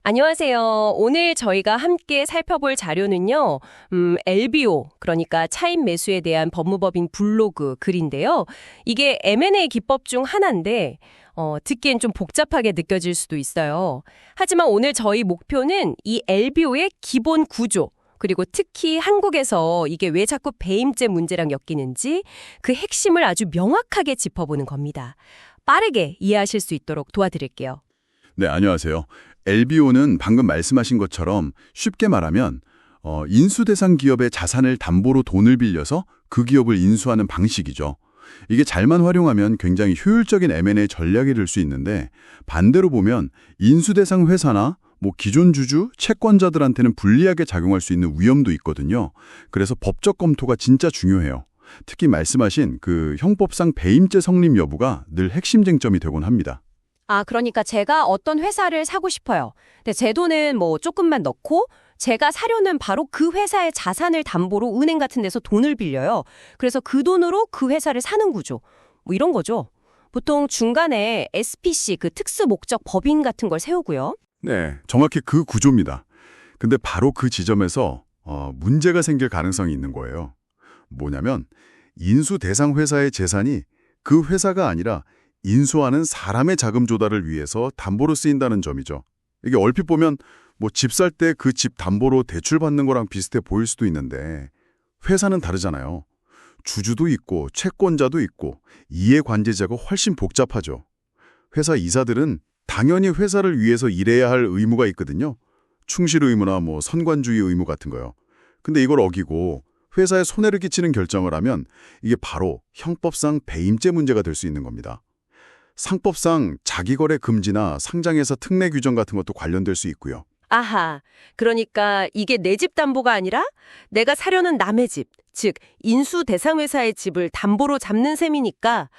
안녕하세요. 오늘 저희가 함께 살펴볼 자료는요, LBO, 그러니까 차입 매수에 대한 법무법인 블로그 글인데요. 이게 M&A 기법 중 하나인데, 듣기엔 좀 복잡하게 느껴질 수도 있어요. 하지만 오늘 저희 목표는 이 LBO의 기본 구조, 그리고 특히 한국에서 이게 왜 자꾸 배임죄 문제랑 엮이는지 그 핵심을 아주 명확하게 짚어보는 겁니다. 빠르게 이해하실 수 있도록 도와드릴게요. 네, 안녕하세요. LBO는 방금 말씀하신 것처럼 쉽게 말하면 인수 대상 기업의 자산을 담보로 돈을 빌려서 그 기업을 인수하는 방식이죠. 이게 잘만 활용하면 굉장히 효율적인 M&A 전략이 될 수 있는데 반대로 보면 인수 대상 회사나 기존 주주, 채권자들한테는 불리하게 작용할 수 있는 위험도 있거든요. 그래서 법적 검토가 진짜 중요해요. 특히 말씀하신 그 형법상 배임죄 성립 여부가 늘 핵심 쟁점이 되곤 합니다. 그러니까 제가 어떤 회사를 사고 싶어요. 근데 제 돈은 조금만 넣고 제가 사려는 바로 그 회사의 자산을 담보로 은행 같은 데서 돈을 빌려요. 그래서 그 돈으로 그 회사를 사는 구조. 이런 거죠. 보통 중간에 SPC, 그 특수 목적 법인 같은 걸 세우고요. 네, 정확히 그 구조입니다. 근데 바로 그 지점에서 문제가 생길 가능성이 있는 거예요. 뭐냐면 인수 대상 회사의 재산이 그 회사가 아니라 인수하는 사람의 자금 조달을 위해서 담보로 쓰인다는 점이죠. 이게 얼핏 보면 집 살 때 그 집 담보로 대출 받는 거랑 비슷해 보일 수도 있는데 회사는 다르잖아요. 주주도 있고 채권자도 있고 이해관계자가 훨씬 복잡하죠. 회사 이사들은 당연히 회사를 위해서 일해야 할 의무가 있거든요. 충실 의무나 선관주의 의무 같은 거요. 근데 이걸 어기고 회사에 손해를 끼치는 결정을 하면 이게 바로 형법상 배임죄 문제가 될 수 있는 겁니다. 상법상 자기거래 금지나 상장에서 특례 규정 같은 것도 관련될 수 있고요. 아하, 그러니까 이게 내 집 담보가 아니라 내가 사려는 남의 집, 즉 인수 대상 회사의 집을 담보로 잡는 셈이니까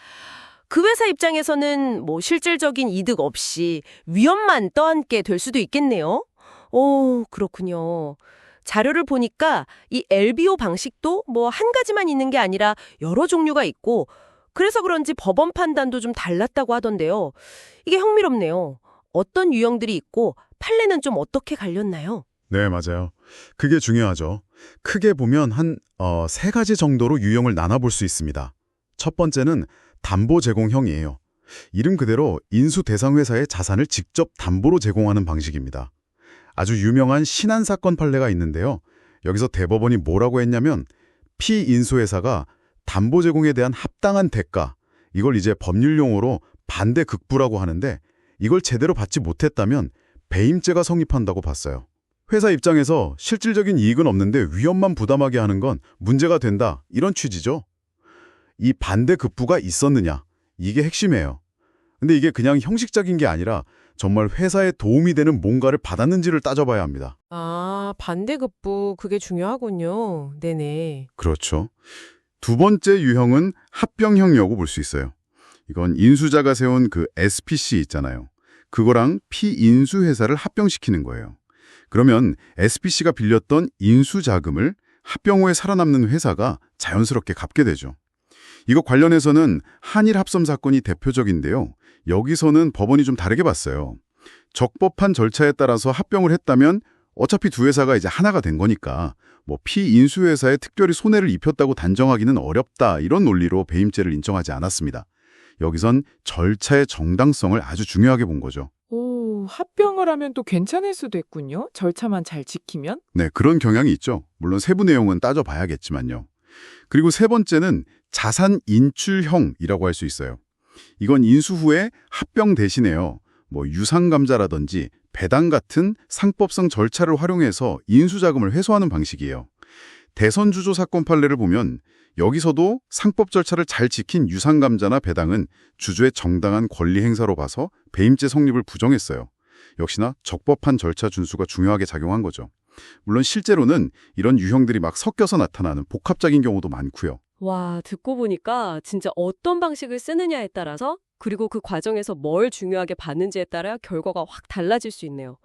그 회사 입장에서는 실질적인 이득 없이 위험만 떠안게 될 수도 있겠네요. 오, 그렇군요. 자료를 보니까 이 LBO 방식도 한 가지만 있는 게 아니라 여러 종류가 있고 그래서 그런지 법원 판단도 좀 달랐다고 하던데요. 이게 흥미롭네요. 어떤 유형들이 있고 판례는 좀 어떻게 갈렸나요? 네, 맞아요. 그게 중요하죠. 크게 보면 한 세 가지 정도로 유형을 나눠볼 수 있습니다. 첫 번째는 담보 제공형이에요. 이름 그대로 인수 대상 회사의 자산을 직접 담보로 제공하는 방식입니다. 아주 유명한 신한 사건 판례가 있는데요. 여기서 대법원이 뭐라고 했냐면 피인수회사가 담보 제공에 대한 합당한 대가, 이걸 이제 법률 용어로 반대급부라고 하는데 이걸 제대로 받지 못했다면 배임죄가 성립한다고 봤어요. 회사 입장에서 실질적인 이익은 없는데 위험만 부담하게 하는 건 문제가 된다, 이런 취지죠. 이 반대급부가 있었느냐, 이게 핵심이에요. 근데 이게 그냥 형식적인 게 아니라 정말 회사에 도움이 되는 뭔가를 받았는지를 따져봐야 합니다. 반대급부, 그게 중요하군요. 네네. 그렇죠. 두 번째 유형은 합병형이라고 볼 수 있어요. 이건 인수자가 세운 그 SPC 있잖아요. 그거랑 피인수회사를 합병시키는 거예요. 그러면 SPC가 빌렸던 인수자금을 합병 후에 살아남는 회사가 자연스럽게 갚게 되죠. 이거 관련해서는 한일 합섬 사건이 대표적인데요. 여기서는 법원이 좀 다르게 봤어요. 적법한 절차에 따라서 합병을 했다면 어차피 두 회사가 이제 하나가 된 거니까 피인수회사에 특별히 손해를 입혔다고 단정하기는 어렵다, 이런 논리로 배임죄를 인정하지 않았습니다. 여기선 절차의 정당성을 아주 중요하게 본 거죠. 오, 합병을 하면 또 괜찮을 수도 있군요. 절차만 잘 지키면. 네, 그런 경향이 있죠. 물론 세부 내용은 따져봐야겠지만요. 그리고 세 번째는 자산 인출형이라고 할 수 있어요. 이건 인수 후에 합병 대신에요. 유상감자라든지 배당 같은 상법성 절차를 활용해서 인수자금을 회수하는 방식이에요. 대선주조 사건 판례를 보면 여기서도 상법 절차를 잘 지킨 유상감자나 배당은 주주의 정당한 권리 행사로 봐서 배임죄 성립을 부정했어요. 역시나 적법한 절차 준수가 중요하게 작용한 거죠. 물론 실제로는 이런 유형들이 막 섞여서 나타나는 복합적인 경우도 많고요. 와, 듣고 보니까 진짜 어떤 방식을 쓰느냐에 따라서 그리고 그 과정에서 뭘 중요하게 받는지에 따라 결과가 확 달라질 수 있네요.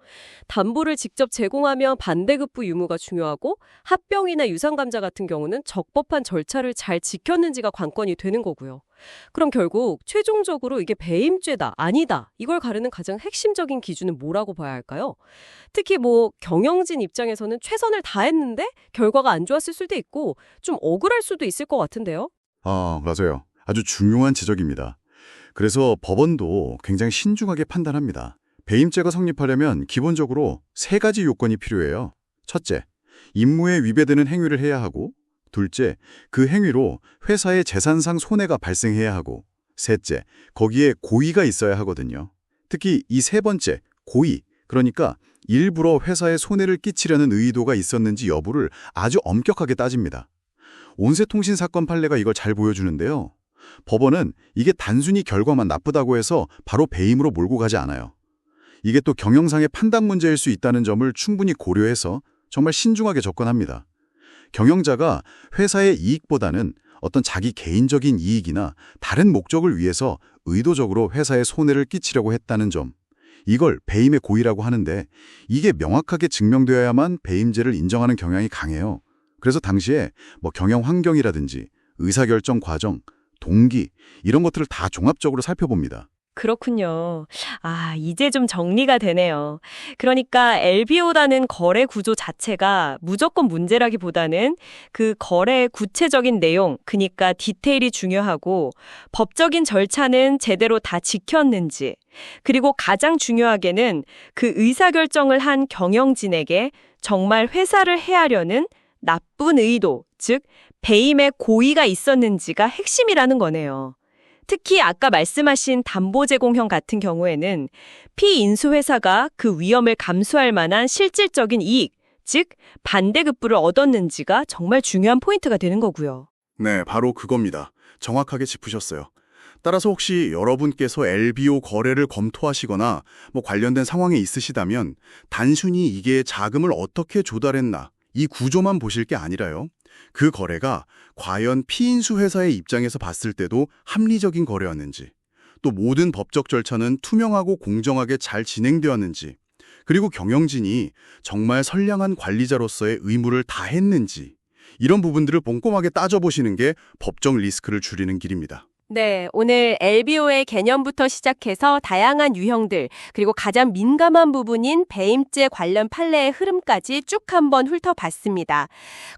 담보를 직접 제공하면 반대급부 유무가 중요하고 합병이나 유상감자 같은 경우는 적법한 절차를 잘 지켰는지가 관건이 되는 거고요. 그럼 결국 최종적으로 이게 배임죄다, 아니다 이걸 가르는 가장 핵심적인 기준은 뭐라고 봐야 할까요? 특히 경영진 입장에서는 최선을 다했는데 결과가 안 좋았을 수도 있고 좀 억울할 수도 있을 것 같은데요. 맞아요. 아주 중요한 지적입니다. 그래서 법원도 굉장히 신중하게 판단합니다. 배임죄가 성립하려면 기본적으로 3가지 요건이 필요해요. 첫째, 임무에 위배되는 행위를 해야 하고, 둘째, 그 행위로 회사의 재산상 손해가 발생해야 하고, 셋째, 거기에 고의가 있어야 하거든요. 특히 이 세 번째, 고의, 그러니까 일부러 회사에 손해를 끼치려는 의도가 있었는지 여부를 아주 엄격하게 따집니다. 온세통신 사건 판례가 이걸 잘 보여주는데요. 법원은 이게 단순히 결과만 나쁘다고 해서 바로 배임으로 몰고 가지 않아요. 이게 또 경영상의 판단 문제일 수 있다는 점을 충분히 고려해서 정말 신중하게 접근합니다. 경영자가 회사의 이익보다는 어떤 자기 개인적인 이익이나 다른 목적을 위해서 의도적으로 회사에 손해를 끼치려고 했다는 점, 이걸 배임의 고의라고 하는데 이게 명확하게 증명되어야만 배임죄를 인정하는 경향이 강해요. 그래서 당시에 경영 환경이라든지 의사결정 과정, 동기 이런 것들을 다 종합적으로 살펴봅니다. 그렇군요. 이제 좀 정리가 되네요. 그러니까 LBO라는 거래 구조 자체가 무조건 문제라기보다는 그 거래의 구체적인 내용, 그러니까 디테일이 중요하고 법적인 절차는 제대로 다 지켰는지, 그리고 가장 중요하게는 그 의사결정을 한 경영진에게 정말 회사를 해하려는 나쁜 의도, 즉 배임의 고의가 있었는지가 핵심이라는 거네요. 특히 아까 말씀하신 담보 제공형 같은 경우에는 피인수회사가 그 위험을 감수할 만한 실질적인 이익, 즉 반대급부를 얻었는지가 정말 중요한 포인트가 되는 거고요. 네, 바로 그겁니다. 정확하게 짚으셨어요. 따라서 혹시 여러분께서 LBO 거래를 검토하시거나 관련된 상황에 있으시다면 단순히 이게 자금을 어떻게 조달했나 이 구조만 보실 게 아니라요. 그 거래가 과연 피인수 회사의 입장에서 봤을 때도 합리적인 거래였는지, 또 모든 법적 절차는 투명하고 공정하게 잘 진행되었는지, 그리고 경영진이 정말 선량한 관리자로서의 의무를 다했는지, 이런 부분들을 꼼꼼하게 따져보시는 게 법적 리스크를 줄이는 길입니다. 네, 오늘 LBO의 개념부터 시작해서 다양한 유형들, 그리고 가장 민감한 부분인 배임죄 관련 판례의 흐름까지 쭉 한번 훑어봤습니다.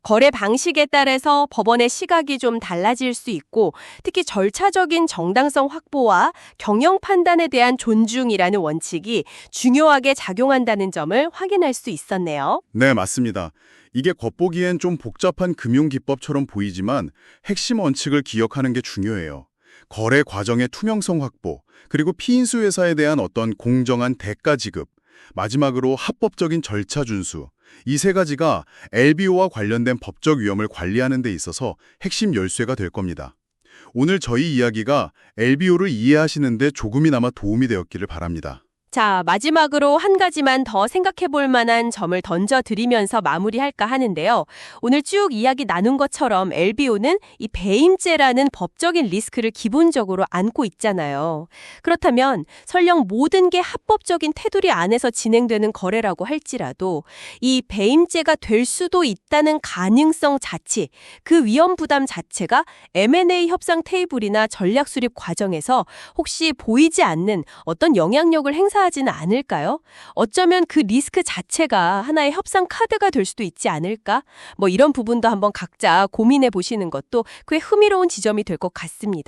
거래 방식에 따라서 법원의 시각이 좀 달라질 수 있고, 특히 절차적인 정당성 확보와 경영 판단에 대한 존중이라는 원칙이 중요하게 작용한다는 점을 확인할 수 있었네요. 네, 맞습니다. 이게 겉보기엔 좀 복잡한 금융기법처럼 보이지만 핵심 원칙을 기억하는 게 중요해요. 거래 과정의 투명성 확보, 그리고 피인수 회사에 대한 어떤 공정한 대가 지급, 마지막으로 합법적인 절차 준수, 이 세 가지가 LBO와 관련된 법적 위험을 관리하는 데 있어서 핵심 열쇠가 될 겁니다. 오늘 저희 이야기가 LBO를 이해하시는 데 조금이나마 도움이 되었기를 바랍니다. 자, 마지막으로 한 가지만 더 생각해 볼 만한 점을 던져드리면서 마무리할까 하는데요. 오늘 쭉 이야기 나눈 것처럼 LBO는 이 배임죄라는 법적인 리스크를 기본적으로 안고 있잖아요. 그렇다면 설령 모든 게 합법적인 테두리 안에서 진행되는 거래라고 할지라도 이 배임죄가 될 수도 있다는 가능성 자체, 그 위험 부담 자체가 M&A 협상 테이블이나 전략 수립 과정에서 혹시 보이지 않는 어떤 영향력을 행사하지는 않을까요? 어쩌면 그 리스크 자체가 하나의 협상 카드가 될 수도 있지 않을까? 이런 부분도 한번 각자 고민해 보시는 것도 꽤 흥미로운 지점이 될 것 같습니다.